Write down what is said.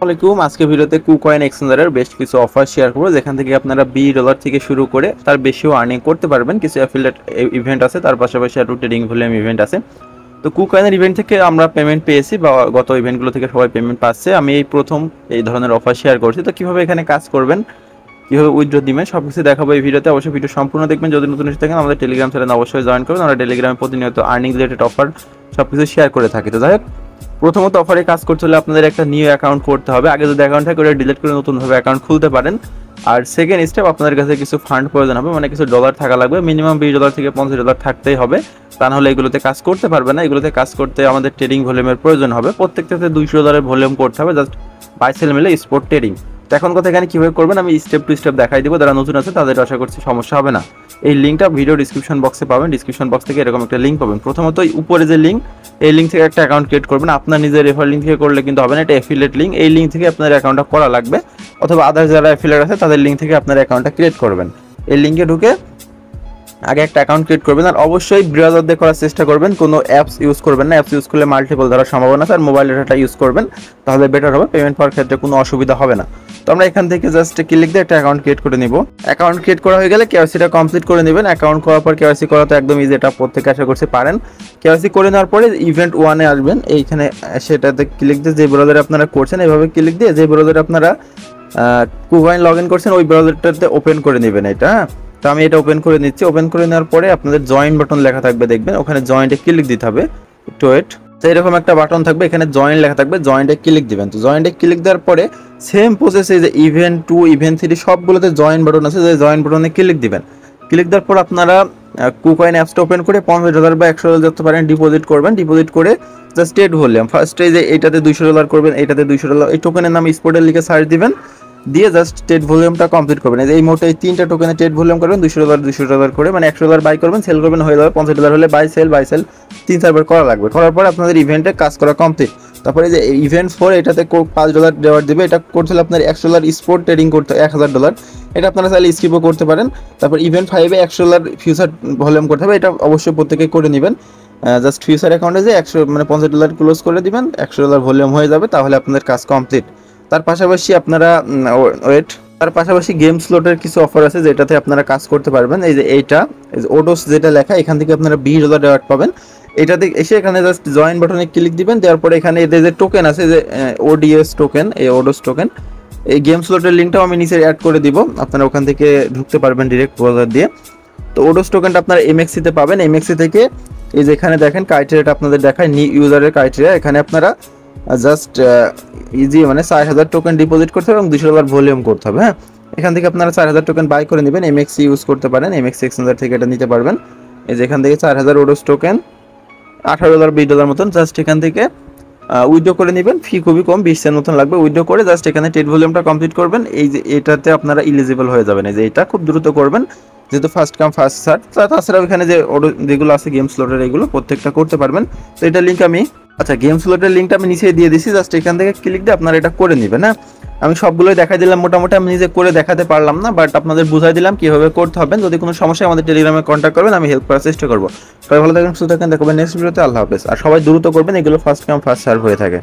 আসসালামাইকুম। আজকে ভিডিওতে কুকয়েন এক্সচেঞ্জারের বেশ কিছু অফার শেয়ার করব, যেখান থেকে আপনারা $20 থেকে শুরু করে তার বেশিও আর্নিং করতে পারবেন। কিছু অ্যাফিলিয়েট ইভেন্ট আছে, তার পাশাপাশি আরও ট্রেডিং ভলিউম ইভেন্ট আছে। তো কুকয়েনের ইভেন্ট থেকে আমরা পেমেন্ট পেয়েছি বা গত ইভেন্টগুলো থেকে সবাই পেমেন্ট পাচ্ছে। আমি এই প্রথম এই ধরনের অফার শেয়ার করছি। তো কীভাবে এখানে কাজ করবেন, কীভাবে উইথড্র দিবেন, সব কিছু দেখাবো এই ভিডিওতে। অবশ্যই ভিডিও সম্পূর্ণ দেখবেন। যদি নতুন এসে থাকেন আমাদের টেলিগ্রাম চ্যানেলে অবশ্যই জয়েন করবেন। আমরা টেলিগ্রামে প্রতিনিয়ত আর্নিং রিলেটেড অফার সব কিছু শেয়ার করে থাকি। তো যাই হোক, প্রথমত অফারে কাজ করতে হলে আপনাদের একটা নিউ অ্যাকাউন্ট করতে হবে। আগে যদি অ্যাকাউন্ট থাকে ওটা ডিলিট করে নতুনভাবে অ্যাকাউন্ট খুলতে পারেন। আর সেকেন্ড স্টেপ, আপনাদের কাছে কিছু ফান্ড প্রয়োজন হবে, মানে কিছু ডলার থাকা লাগবে। মিনিমাম $20 থেকে $50 থাকতেই হবে, তা নাহলে এগুলোতে কাজ করতে পারবে না। এগুলোতে কাজ করতে আমাদের ট্রেডিং ভলিউমের প্রয়োজন হবে। প্রত্যেকটাতে $200 ভলিউম করতে হবে, জাস্ট বাই সেল মিলে স্পট ট্রেডিং। তো এখন কথা এখানে কীভাবে করবেন আমি স্টেপ টু স্টেপ দেখাই দিব। যারা নতুন আছে তাদের আশা করছি সমস্যা হবে না। এই লিঙ্কটা ভিডিও ডিসক্রিপশন বক্সে পাবেন। ডিসক্রিপশন বক্স থেকে এরকম একটা লিঙ্ক পাবেন। প্রথমত উপরে যে লিঙ্ক, এই লিঙ্ক থেকে একটা অ্যাকাউন্ট ক্রিয়েট করবেন। আপনার নিজের রেফার লিঙ্ক থেকে করলে কিন্তু হবে না, এটা অ্যাফিলিয়েট লিঙ্ক। এই লিঙ্ক থেকে আপনার অ্যাকাউন্টটা করা লাগবে, অথবা আদার্স যারা অ্যাফিলিয়েট আছে তাদের লিঙ্ক থেকে আপনার অ্যাকাউন্টটা ক্রিয়েট করবেন। এই লিঙ্কে ঢুকে আগে একটা অ্যাকাউন্ট ক্রিয়েট করবেন। আর অবশ্যই ব্রাউজার দিয়ে করার চেষ্টা করবেন, কোনো অ্যাপস ইউজ করবেন না। অ্যাপস ইউজ করলে মাল্টিপল ধরার সম্ভাবনা আছে। আর মোবাইল ডাটা ইউজ করবেন, তাহলে বেটার হবে। পেমেন্ট পাওয়ার ক্ষেত্রে কোনো অসুবিধা হবে না। তো আমরা এখান থেকে জাস্ট ক্লিক দিয়ে একটা অ্যাকাউন্ট ক্রিয়েট করে নিব। অ্যাকাউন্ট ক্রিয়েট করা হয়ে গেলে কেওয়াইসিটা কমপ্লিট করে নেবেন। অ্যাকাউন্ট করার পর কেওয়াইসি করা তো একদম ইজি, এটা প্রত্যেকে আশা করছি পারেন। কেওয়াইসি করে নেওয়ার পরে ইভেন্ট 1-এ আসবেন। এইখানে সেটাতে ক্লিক দিয়ে যে ব্রাউজারে আপনারা করছেন, এইভাবে ক্লিক দিয়ে যে ব্রাউজারে আপনারা কুকয়েন লগ ইন করছেন ওই ব্রাউজারটাতে ওপেন করে নেবেন এটা। তো আমি এটা ওপেন করে নিচ্ছি। ওপেন করে নেওয়ার পরে আপনাদের জয়েন বাটন লেখা থাকবে, দেখবেন ওখানে জয়েন্টে ক্লিক দিতে হবে। একটু ওয়েট। তো এরকম একটা বাটন থাকবে, এখানে জয়েন লেখা থাকবে, জয়েন্টে ক্লিক দিবেন। তো জয়েন্টে ক্লিক দেওয়ার পরে সেম প্রসেসে যে ইভেন্ট 2, ইভেন্ট 3 সবগুলোতে জয়েন বাটন আছে, যে জয়েন বাটনে ক্লিক দিবেন। ক্লিক দেওয়ার পর আপনারা কুকয়েন অ্যাপসটা ওপেন করে $50 বা $100 যেতে পারেন ডিপোজিট করবেন। ডিপোজিট করে জাস্ট স্টেট ভলিউম ফার্স্টে যে এইটাতে $200 করবেন, এইটাতে $200, এই টোকেনের নাম স্পটের লিখে সার্চ দিবেন, দিয়ে জাস্ট ট্রেড ভলিউমটা কমপ্লিট করবেন। এই মোটে এই 3টা টোকেনে ট্রেড ভলিউম করবেন $200 করে, মানে $100 বাই করবেন, সেল করবেন, হয়ে যাবে $50 হলে বাই সেল 3-4 বার করা লাগবে। করার পর আপনাদের ইভেন্টে কাজ করা কমপ্লিট। তারপরে যে ইভেন্ট 4 এটাতে $5 দেওয়ার দেবে। এটা করতে হলে আপনার $100 স্পট ট্রেডিং করতে $1000, এটা আপনারা চাইলে স্কিপও করতে পারেন। তারপর ইভেন্ট 5-এ $100 ফিউচার ভলিউম করতে হবে, এটা অবশ্যই প্রত্যেকে করে নেবেন। জাস্ট ফিউচার অ্যাকাউন্টে যে $50 ক্লোজ করে দিবেন, $100 ভলিউম হয়ে যাবে, তাহলে আপনাদের কাজ কমপ্লিট। তার পাশাপাশি আপনারা তার পাশাপাশি গেম স্লটের কিছু অফার আছে, যেটাতে আপনারা কাজ করতে পারবেন। এই যে এইটা ওডোস যেটা লেখা, এখান থেকে আপনারা $20 রেওয়ার্ড পাবেন। এটাতে এসে এখানে জাস্ট জয়েন বাটনে ক্লিক দিবেন। দেওয়ার পরে এখানে এদের যে টোকেন আছে, যে ওডিএস টোকেন, এই ওডোস টোকেন, এই গেম স্লটের লিঙ্কটাও আমি নিচে অ্যাড করে দিব। আপনারা ওখান থেকে ঢুকতে পারবেন ডিরেক্ট ব্রাউজার দিয়ে। তো ওডোস টোকেনটা আপনারা এমএক্সিতে পাবেন। এমএক্সি থেকে এই যে এখানে দেখেন ক্রাইটেরিয়াটা আপনাদের দেখায়, নিউ ইউজারের ক্রাইটেরিয়া। এখানে আপনারা জাস্ট ইজি, মানে 4000 টোকেন ডিপোজিট করতে হবে এবং $200 ভলিউম করতে হবে। হ্যাঁ, এখান থেকে আপনারা 4000 টোকেন বাই করে নেবেন। এমএক্সি ইউজ করতে পারেন, এমএক্সি এক্সচেঞ্জার থেকে এটা নিতে পারবেন। এই যে এখান থেকে 4000 ওডোস টোকেন, $18-20 মতন, জাস্ট এখান থেকে উইথড্র করে নেবেন। ফি খুবই কম, 20 সেন্ট মতন লাগবে। উইথড্র করে জাস্ট এখানে ট্রেড ভলিউমটা কমপ্লিট করবেন। এই যে এটাতে আপনারা ইলিজিবল হয়ে যাবেন। এই যে এটা খুব দ্রুত করবেন, যেহেতু ফার্স্ট কাম ফার্স্ট সার্ভ। তাছাড়াও এখানে যে যেগুলো আছে গেম স্লটের, এগুলো প্রত্যেকটা করতে পারবেন। তো এটা লিঙ্ক আমি গেম স্লটের লিঙ্কটা আমি নিচে দিয়ে দিচ্ছি, জাস্ট এখান থেকে ক্লিক দিয়ে আপনারা এটা করে নেবেন। হ্যাঁ, আমি সবগুলোই দেখাই দিলাম, মোটামুটি আমি নিজে করে দেখাতে পারলাম না, বাট আপনাদের বুঝাই দিলাম কীভাবে করতে হবে। যদি কোনো সমস্যা আমাদের টেলিগ্রামে কন্ট্যাক্ট করবেন, আমি হেল্প করার চেষ্টা করবো। সবাই ভালো থাকেন, সুস্থ থাকেন, দেখবেন নেক্সট ভিডিওতে। আল্লাহ হাফেজ। আর সবাই দ্রুত করবেন, এগুলো ফার্স্ট কাম ফার্স্ট সার্ভ হয়ে থাকে।